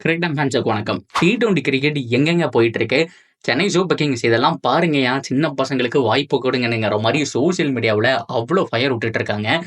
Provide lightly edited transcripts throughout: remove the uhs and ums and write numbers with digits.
Cricket ஃபேன்ஸுக்கு வணக்கம். T20 cricket எங்கெங்க போயிட்டு இருக்கு? சென்னை சூப்பர் கிங்ஸ் இதெல்லாம் பாருங்கயா, சின்ன பசங்களுக்கு வாய்ப்பு கொடுங்கங்கிற மாரி சோசியல் மீடியாவுல அவ்ளோ ஃபயர் விட்டுட்டு இருக்காங்க.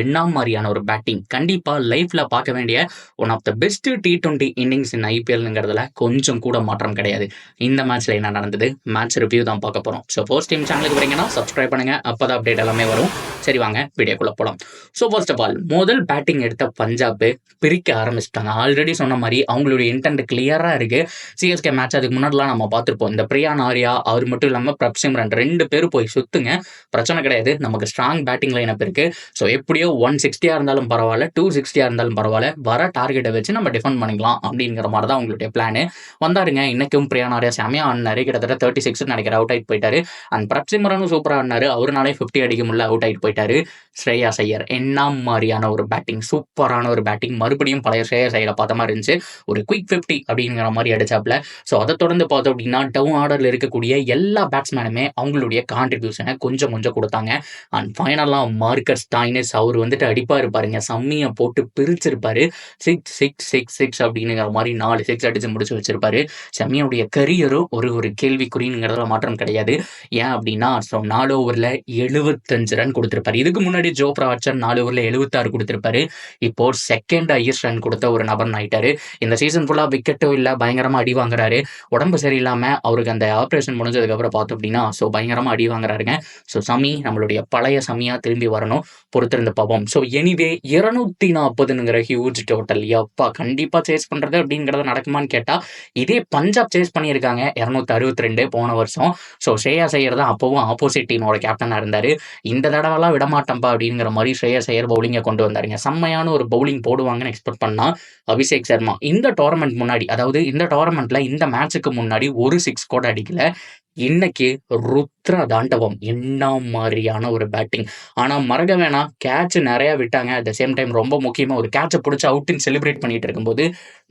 என்ன மாரியான ஒரு பேட்டிங்! கண்டிப்பா லைஃப்ல பார்க்க வேண்டிய one of the best T20 innings in ஐபிஎல்ங்கிறதுல கொஞ்சம் கூட மாற்றம் கிடையாது. இந்த மேட்ச்ல என்ன நடந்தது? மேட்ச் ரிவ்யூ தான் பார்க்க போறோம். ஸோ ஃபர்ஸ்ட் டைம் சேனலுக்கு வரீங்கன்னா சப்ஸ்கிரைப் பண்ணுங்க. அப்பதான் அப்டேட் எல்லாமே வரும். சரி வாங்க வீடியோக்குள்ள போலாம். ஸோ ஃபர்ஸ்ட் ஆஃப் ஆல் முதல் பேட்டிங் எடுத்த பஞ்சாப் பிரிக்க ஆரம்பிச்சிட்டாங்க. ஆல்ரெடி சொன்ன மாரி அவங்களுடைய இன்டென்ட் கிளியரா இருக்கு. சிஎஸ்கே மேட்ச் அதுக்கு முன்னாடிலாம் நம்ம பார்த்திருப்போம். இந்த பிரியான் ஆர்யா அவர் மட்டும் இல்லாம பிரப் சிம்ரன் 2 பேரும் போய் சுத்துங்க. பிரச்சனை கிடையாது. நமக்கு ஸ்ட்ராங் பேட்டிங் லைனப் இருக்கு. ஸோ எப்படியோ 160 இருந்தாலும் பரவாயில்ல, 260 இருந்தாலும் பரவாயில்ல, வர டார்கெட்டை வச்சு நம்ம டிஃபெண்ட் பண்ணிக்கலாம் அப்படிங்கிற மாதிரி தான் அவங்களுடைய பிளான். வந்தாருங்க. இன்னைக்கும் பிரியான் ஆர்யா செமையா ஆடினாரு. கிட்டத்தட்ட 36 நினைக்கிற அவுட் ஆயிட்டு போயிட்டாரு. அண்ட் பிரப் சிம்ரனும் சூப்பரா ஆடினாரு. அவருனாலே 50 அடிக்க முடியல, அவுட் ஆயிட்டு போயிட்டாரு. ஸ்ரேயாஸ் ஐயர் என்ன மாதிரியான ஒரு பேட்டிங், சூப்பரான ஒரு பேட்டிங். மறுபடியும் பழைய ஸ்ரேயாஸ் ஐயரை பார்த்த மாதிரி இருந்துச்சு. ஒரு குயிக் 50 அப்படிங்கிற மாதிரி அடிச்சாப்ல. ஸோ அதை தொடர்ந்து பார்த்தோம் அப்படின்னா டவுன் ஆர்டர்ல இருக்கக்கூடிய எல்லா பேட்ஸ்மேனுமே அவங்களுடைய கான்ட்ரிபியூஷனை கொஞ்சம் கொஞ்சம் கொடுத்தாங்க. அண்ட் ஃபைனலா மார்க்கஸ் ஸ்டாய்னிஸ் அவர் வந்துட்டு அடிப்பாரு பாருங்க, செம்மையை போட்டு பிரிச்சிருப்பாரு. 6 அப்படிங்கிற மாதிரி 4 6 அடிச்சு முடிச்சு வச்சிருப்பாரு. செம்மையுடைய கரியரும் ஒரு கேள்விக்குறிங்கிறதுல மாற்றம் கிடையாது. ஏன் அப்படின்னா 4 ஓவரில் 75 ரன் கொடுத்திருப்பாரு. இதுக்கு முன்னாடி ஜோப்ரா ஆர்ச்சர் 4 ஓவரில் 76 கொடுத்திருப்பாரு. இப்போ செகண்ட் ஹையஸ்ட் ரன் கொடுத்த ஒரு நபர் ஆயிட்டாரு. இந்த சீசன் ஃபுல்லா விக்கெட்டும் இல்ல, பயங்கரமா அடி வாங்குறாரு. உடம்பு சரியில்லாம அவருக்கு அந்த ஆபரேஷன் முடிஞ்சதுக்கு அப்புறம் பார்த்தோம் அப்படின்னா பயங்கரமா அடி வாங்குறாருங்க. ஸோ சமி நம்மளுடைய பழைய சமியா திரும்பி வரணும், பொறுத்திருந்து பார்ப்போம். ஸோ எனிவே 240ங்கிற ஹியூஜ் டோட்டல் எப்பா கண்டிப்பா சேஸ் பண்றது அப்படிங்கிறத நடக்குமான்னு கேட்டா இதே பஞ்சாப் சேஸ் பண்ணியிருக்காங்க 262 போன வருஷம். ஸோ ஸ்ரேயாஸ் ஐயர் தான் அப்பவும் ஆப்போசிட் டீமோட கேப்டனா இருந்தாரு. இந்த தடவைலாம் விடமாட்டம்பா அப்படிங்கிற மாதிரி ஸ்ரேயாஸ் ஐயர் பவுலிங்கை கொண்டு வந்தாருங்க. செம்மையான ஒரு பவுலிங் போடுவாங்கன்னு எக்ஸ்பெக்ட் பண்ணா அபிஷேக் சர்மா இந்த டோர்னமெண்ட் முன்னாடி, அதாவது இந்த டோர்னமெண்ட்ல இந்த மேட்சுக்கு முன்னாடி ஒரு 6 கூட அடிக்கல. இன்னைக்கு ருத்ர தாண்டவம் என்ன மாதிரியான ஒரு பேட்டிங். ஆனா மறக்க வேணாம், கேட்ச் நிறைய விட்டாங்க. அட் த சேம் டைம் ரொம்ப முக்கியமா ஒரு கேட்சை பிடிச்சி அவுட்னு செலிப்ரேட் பண்ணிட்டு இருக்கும்போது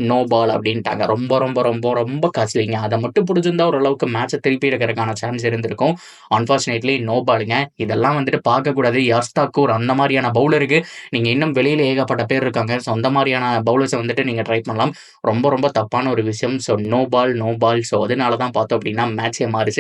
நோ பால் அப்படின்ட்டாங்க. ரொம்ப ரொம்ப ரொம்ப ரொம்ப காஸ்ட்லிங்க. அதை மட்டும் பிடிச்சிருந்தா ஓரளவுக்கு மேட்சை திருப்பி எடுக்கிறதுக்கான சான்ஸ் இருந்திருக்கும். அன்பார்ச்சுனேட்லி நோ பாலுங்க. இதெல்லாம் வந்துட்டு பார்க்கக்கூடாது. யர்ஸ்தாக்கூர் அந்த மாதிரியான பவுலருக்கு நீங்க இன்னும் வெளியில ஏகப்பட்ட பேர் இருக்காங்க. ஸோ அந்த மாதிரியான பவுலர்ஸை வந்துட்டு நீங்க ட்ரை பண்ணலாம். ரொம்ப ரொம்ப தப்பான ஒரு விஷயம். So no ball no ball. So அதனால தான் பார்த்தோம் அப்படின்னா மேட்சே மாறுச்சு.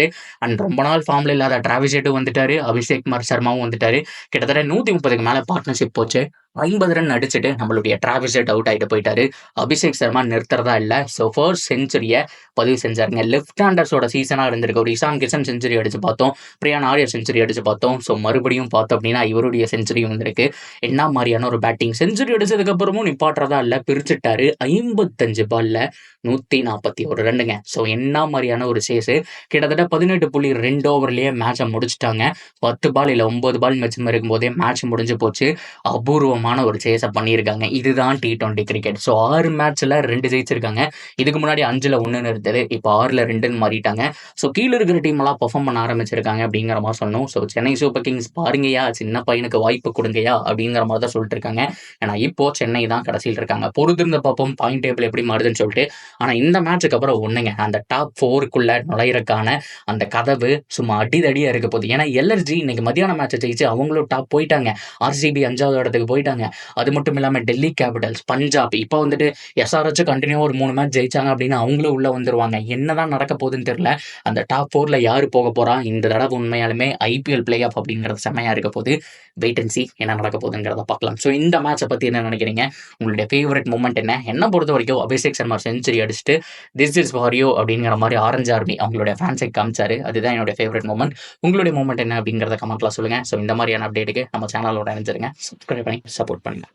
அண்ட் ரொம்ப நாள் ஃபார்ம்ல இல்லாத டிராவிஸ் ஹெட்டும் வந்துட்டாரு, அபிஷேக் குமார் சர்மாவும் வந்துட்டாரு. கிட்டத்தட்ட 130க்கு மேல பார்ட்னர்ஷிப் போச்சு. 50 ரன் அடிச்சுட்டு நம்மளுடைய டிராவிஸ் ஹெட் அவுட் ஆகிட்டு போயிட்டாரு. அபிஷேக் சர்மா நிறுத்துறதா இல்லை. ஸோ ஃபர்ஸ்ட் செஞ்சுரியை பதிவு செஞ்சாருங்க. லெஃப்ட் ஹேண்டர்ஸோட சீசனாக இருந்திருக்கு. ஒரு இசான் கிஷன் செஞ்சுரி அடிச்சு பார்த்தோம், பிரியான் ஆர்யா செஞ்சுரி அடிச்சு பார்த்தோம். ஸோ மறுபடியும் பார்த்தோம் அப்படின்னா இவருடைய செஞ்சுரி வந்திருக்கு. என்ன மாதிரியான ஒரு பேட்டிங்! செஞ்சுரி அடிச்சதுக்கு அப்புறமும் நிப்பாட்டுறதா இல்லை, பிரிச்சுட்டாரு. 55 பால்ல 141 ரன்னுங்க. ஸோ என்ன மாதிரியான ஒரு சேஸு! கிட்டத்தட்ட 18.2 ஓவர்லேயே மேட்சை முடிச்சுட்டாங்க. 10 பால் இல்லை 9 பால் மிச்சம் இருக்கும்போதே மேட்ச் முடிஞ்சு போச்சு. அபூர்வமான ஒரு சேஸை பண்ணியிருக்காங்க. இதுதான் T20 கிரிக்கெட். ஸோ 6 மேட்ச்ல 2 ஜெயிச்சிருக்காங்க. இதுக்கு முன்னாடி 5ல் 1 இருந்தது. இப்போ 6ல் 2ன்னு மாறிட்டாங்க. ஸோ கீழே இருக்கிற டீம் எல்லாம் பெர்ஃபார்ம் பண்ண ஆரம்பிச்சிருக்காங்க அப்படிங்கிற மாதிரி சொன்னோம். ஸோ சென்னை சூப்பர் கிங்ஸ் பாருங்கயா, சின்ன பையனுக்கு வாய்ப்பு கொடுங்கயா அப்படிங்கிற மாதிரி தான் சொல்லிட்டு இருக்காங்க. ஏன்னா இப்போ சென்னை தான் கடைசியில் இருக்காங்க. பொறுத்திருந்த பார்ப்போம் பாயிண்ட் டேபிள் எப்படி மாறுதுன்னு சொல்லிட்டு. ஆனால் இந்த மேட்சுக்கு அப்புறம் ஒண்ணுங்க, அந்த டாப் 4க்குள்ள நுழையிறக்கான அந்த கதவு சும்மா அடிதடியா இருக்க போகுது. ஏன்னா எல்எர்ஜி இன்னைக்கு மத்தியான மேட்சை ஜெயிச்சு அவங்களும் டாப் போயிட்டாங்க. ஆர்சிபி 5வது இடத்துக்கு போயிட்டாங்க. அது மட்டும் இல்லாமல் டெல்லி கேபிட்டல்ஸ், பஞ்சாப் இப்போ வந்துட்டு எஸ்ஆர்ஹெச் கண்டினியூ ஒரு 3 மேட்ச் ஜெயிச்சாங்க அப்படின்னா அவங்களும் உள்ள வந்துருவாங்க. என்னதான் நடக்க போகுதுன்னு தெரியல. அந்த டாப் 4ல யாரு போக போறா? இந்த தடவை உண்மையாலுமே ஐபிஎல் பிளே ஆஃப் அப்படிங்கிறது செம்மையா இருக்க போகுது. வெயிட் அண்ட் சி என்ன நடக்க போகுதுங்கிறத பார்க்கலாம். ஸோ இந்த மேட்சை பத்தி என்ன நினைக்கிறீங்க? உங்களுடைய ஃபேவரட் மூமெண்ட் என்ன? என்ன பொறுத்த வரைக்கும் அபிஷேக் சர்மா செஞ்சுரி அடிச்சுட்டு திஸ் இஸ் ஃபார் யூ அப்படிங்கிற மாதிரி ஆரஞ்சு ஆர்மி அவங்களுடைய ஃபேன்ஸை காமிச்சாரு. அதுதான் என்னோட ஃபேவரட் மூமெண்ட். உங்களுடைய மூமெண்ட் என்ன அப்படிங்கிறத கமெண்ட்ல சொல்லுங்க. ஸோ இந்த மாதிரியான அப்டேட்டுக்கு நம்ம சேனலோட இணைஞ்சிருங்க, சப்ஸ்கிரைப் பண்ணி சப்போர்ட் பண்ணுங்க.